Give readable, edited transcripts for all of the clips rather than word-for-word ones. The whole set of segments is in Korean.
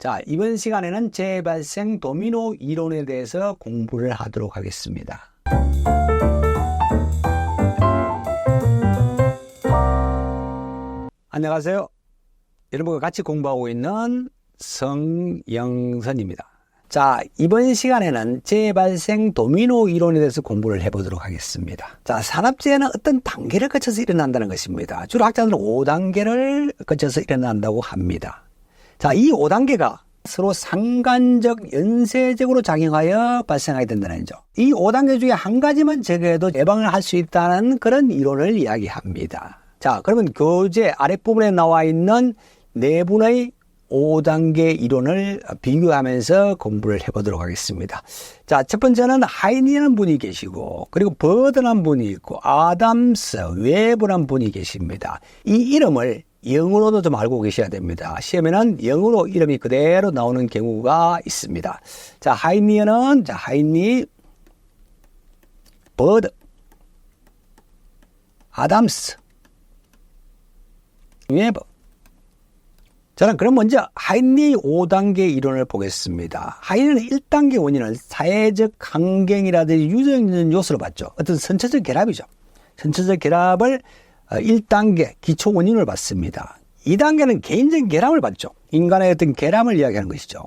자, 이번 시간에는 재발생 도미노 이론에 대해서 공부를 하도록 하겠습니다. 안녕하세요. 여러분과 같이 공부하고 있는 성영선입니다. 자, 이번 시간에는 재발생 도미노 이론에 대해서 공부를 해보도록 하겠습니다. 자, 산업재해는 어떤 단계를 거쳐서 일어난다는 것입니다. 주로 학자들은 5단계를 거쳐서 일어난다고 합니다. 자, 이 5단계가 서로 상관적, 연쇄적으로 작용하여 발생하게 된다는 거죠. 이 5단계 중에 한 가지만 제거해도 예방을 할 수 있다는 그런 이론을 이야기합니다. 자, 그러면 교재 아랫부분에 나와 있는 네 분의 5단계 이론을 비교하면서 공부를 해보도록 하겠습니다. 자, 첫 번째는 하이니라는 분이 계시고, 그리고 버드라는 분이 있고, 아담스, 웨브라는 분이 계십니다. 이 이름을 영어로도 좀 알고 계셔야 됩니다. 시험에는 영어로 이름이 그대로 나오는 경우가 있습니다. 자, 하이니는, 자, 하이니, 버드, 아담스, 웨브. 저는 그럼 먼저 하이니 5단계 이론을 보겠습니다. 하이니는 1단계 원인을 사회적 환경이라든지 유전적 요소로 봤죠. 어떤 선체적 결합이죠. 선체적 결합을 1단계 기초 원인을 봤습니다. 2단계는 개인적인 결함을 봤죠. 인간의 어떤 결함을 이야기하는 것이죠.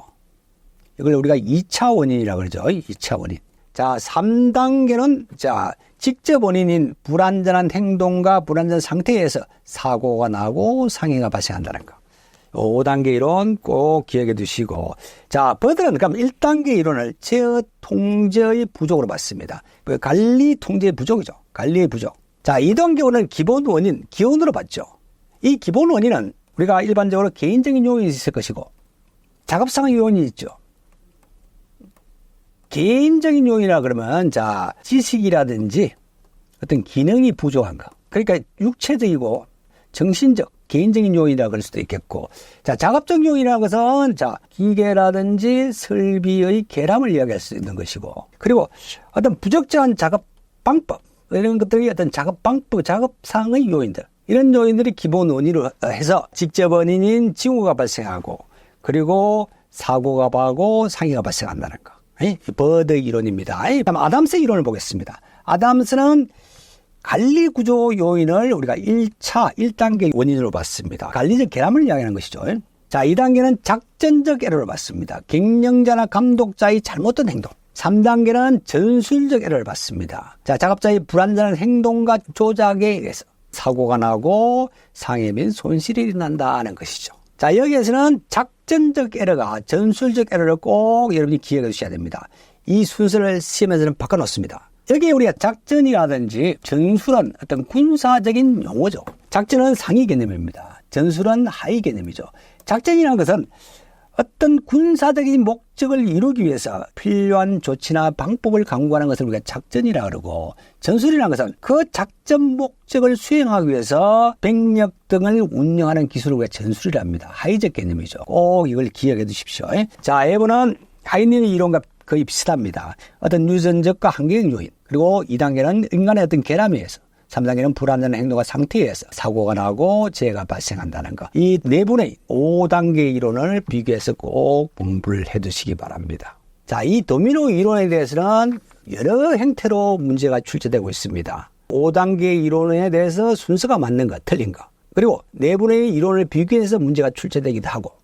이걸 우리가 2차 원인이라고 그러죠. 2차 원인. 자, 3단계는 자, 직접 원인인 불안전한 행동과 불안전 상태에서 사고가 나고 상해가 발생한다는 거. 5단계 이론 꼭 기억해 두시고. 자, 버드는 그럼 1단계 이론을 제어 통제의 부족으로 봤습니다. 관리 통제의 부족이죠. 관리의 부족. 자, 2단계는 기본 원인, 기원으로 봤죠. 이 기본 원인은 우리가 일반적으로 개인적인 요인이 있을 것이고, 작업상 요인이 있죠. 개인적인 요인이라 그러면, 자, 지식이라든지 어떤 기능이 부족한 거. 그러니까 육체적이고 정신적, 개인적인 요인이라 그럴 수도 있겠고, 자, 작업적 요인이라는 것은, 자, 기계라든지 설비의 결함을 이야기할 수 있는 것이고, 그리고 어떤 부적절한 작업 방법, 이런 것들이 어떤 작업 방법, 작업상의 요인들, 이런 요인들이 기본 원인으로 해서 직접 원인인 징후가 발생하고, 그리고 사고가 하고 상해가 발생한다는 거. 버드 이론입니다. 다음 아담스 이론을 보겠습니다. 아담스는 관리 구조 요인을 우리가 1단계 원인으로 봤습니다. 관리적 결함을 이야기하는 것이죠. 자, 2단계는 작전적 에러를 봤습니다. 경영자나 감독자의 잘못된 행동. 3단계는 전술적 에러를 봤습니다. 자, 작업자의 불안전한 행동과 조작에 의해서 사고가 나고 상해 및 손실이 일어난다는 것이죠. 자, 여기에서는 작전적 에러가 전술적 에러를 꼭 여러분이 기억해 주셔야 됩니다. 이 순서를 시험에서는 바꿔놓습니다. 여기에 우리가 작전이라든지 전술은 어떤 군사적인 용어죠. 작전은 상위 개념입니다. 전술은 하위 개념이죠. 작전이라는 것은 어떤 군사적인 목적을 이루기 위해서 필요한 조치나 방법을 강구하는 것을 우리가 작전이라고 그러고, 전술이라는 것은 그 작전 목적을 수행하기 위해서 병력 등을 운영하는 기술을 우리가 전술이라 합니다. 하위적 개념이죠. 꼭 이걸 기억해 두십시오. 자, F는 하이니 이론과 거의 비슷합니다. 어떤 유전적과 환경적 요인, 그리고 2단계는 인간의 어떤 결함에 의해서, 3단계는 불안전한 행동과 상태에 의해서 사고가 나고 재해가 발생한다는 것. 이 네 분의 5단계 이론을 비교해서 꼭 공부를 해두시기 바랍니다. 자, 이 도미노 이론에 대해서는 여러 형태로 문제가 출제되고 있습니다. 5단계 이론에 대해서 순서가 맞는 것, 틀린 것. 그리고 네 분의 이론을 비교해서 문제가 출제되기도 하고,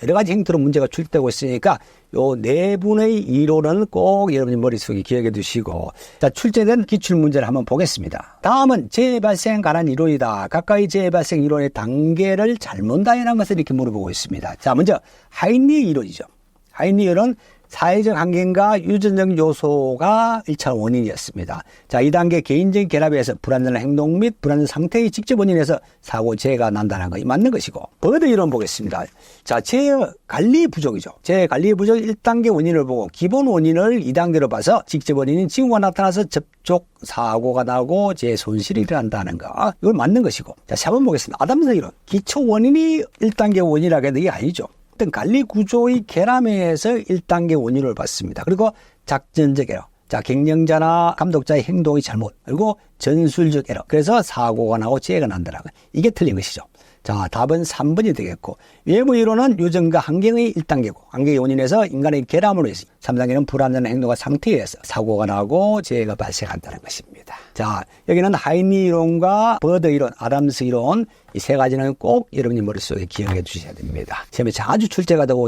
여러 가지 형태로 문제가 출제되고 있으니까 요 네 분의 이론은 꼭 여러분의 머릿속에 기억해 두시고, 자, 출제된 기출문제를 한번 보겠습니다. 다음은 재발생 관한 이론이다. 각각의 재발생 이론의 단계를 잘못 다해낸 것을 이렇게 물어보고 있습니다. 자, 먼저 하이니 이론이죠. 하이니 이론은 사회적 환경과 유전적 요소가 1차 원인이었습니다. 자, 2단계 개인적인 결합에 의해서 불안전한 행동 및 불안전 상태의 직접 원인에서 사고, 재해가 난다는 거 맞는 것이고, 버드 이론 보겠습니다. 자, 재해 관리 부족이죠. 재해 관리 부족 1단계 원인을 보고 기본 원인을 2단계로 봐서 직접 원인인 징후가 나타나서 접촉 사고가 나고 재해 손실이 일어난다는 거. 이걸 맞는 것이고. 자, 4번 보겠습니다. 아담스 이론. 기초 원인이 1단계 원인이라고 해도 이게 아니죠. 어떤 관리 구조의 결함에서 1단계 원인을 봤습니다. 그리고 작전적 에러. 자, 경영자나 감독자의 행동의 잘못. 그리고 전술적 에러. 그래서 사고가 나고 재해가 난다라고. 이게 틀린 것이죠. 자, 답은 3번이 되겠고, 외부 이론은 유전과 환경의 1단계고, 환경의 원인에서 인간의 결함으로 해서 3단계는 불안전한 행동과 상태에 의해서 사고가 나고 재해가 발생한다는 것입니다. 자, 여기는 하이니 이론과 버드 이론, 아담스 이론, 이 세 가지는 꼭 여러분이 머릿속에 기억해 주셔야 됩니다. 시험에 자주 출제가 되고